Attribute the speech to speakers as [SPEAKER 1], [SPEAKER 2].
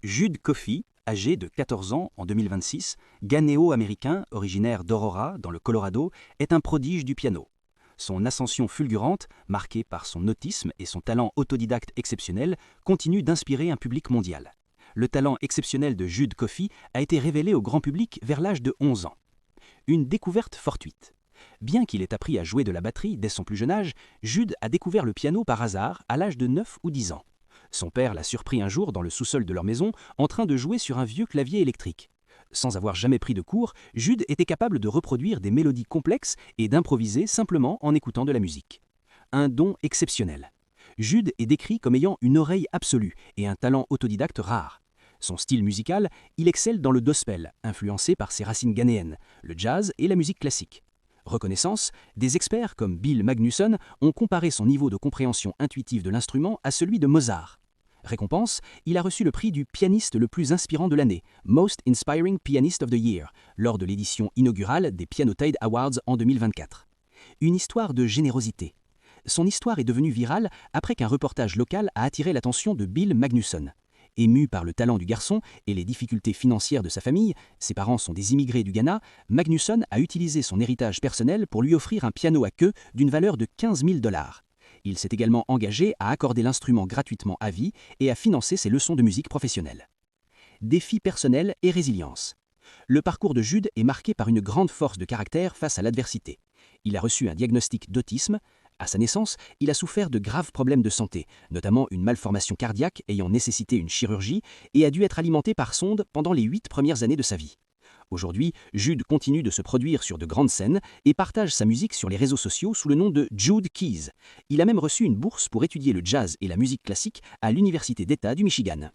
[SPEAKER 1] Jude Coffey, âgé de 14 ans en 2026, ghanéo-américain originaire d'Aurora, dans le Colorado, est un prodige du piano. Son ascension fulgurante, marquée par son autisme et son talent autodidacte exceptionnel, continue d'inspirer un public mondial. Le talent exceptionnel de Jude Coffey a été révélé au grand public vers l'âge de 11 ans. Une découverte fortuite. Bien qu'il ait appris à jouer de la batterie dès son plus jeune âge, Jude a découvert le piano par hasard à l'âge de 9 ou 10 ans. Son père l'a surpris un jour dans le sous-sol de leur maison en train de jouer sur un vieux clavier électrique. Sans avoir jamais pris de cours, Jude était capable de reproduire des mélodies complexes et d'improviser simplement en écoutant de la musique. Un don exceptionnel. Jude est décrit comme ayant une oreille absolue et un talent autodidacte rare. Son style musical, il excelle dans le gospel, influencé par ses racines ghanéennes, le jazz et la musique classique. Reconnaissance, des experts comme Bill Magnusson ont comparé son niveau de compréhension intuitive de l'instrument à celui de Mozart. Récompense, il a reçu le prix du pianiste le plus inspirant de l'année, Most Inspiring Pianist of the Year, lors de l'édition inaugurale des Pianothèque Awards en 2024. Une histoire de générosité. Son histoire est devenue virale après qu'un reportage local a attiré l'attention de Bill Magnusson. Ému par le talent du garçon et les difficultés financières de sa famille, ses parents sont des immigrés du Ghana, Magnusson a utilisé son héritage personnel pour lui offrir un piano à queue d'une valeur de 15 000 $. Il s'est également engagé à accorder l'instrument gratuitement à vie et à financer ses leçons de musique professionnelles. Défis personnels et résilience. Le parcours de Jude est marqué par une grande force de caractère face à l'adversité. Il a reçu un diagnostic d'autisme. À sa naissance, il a souffert de graves problèmes de santé, notamment une malformation cardiaque ayant nécessité une chirurgie et a dû être alimenté par sonde pendant les 8 premières années de sa vie. Aujourd'hui, Jude continue de se produire sur de grandes scènes et partage sa musique sur les réseaux sociaux sous le nom de Jude Keys. Il a même reçu une bourse pour étudier le jazz et la musique classique à l'Université d'État du Michigan.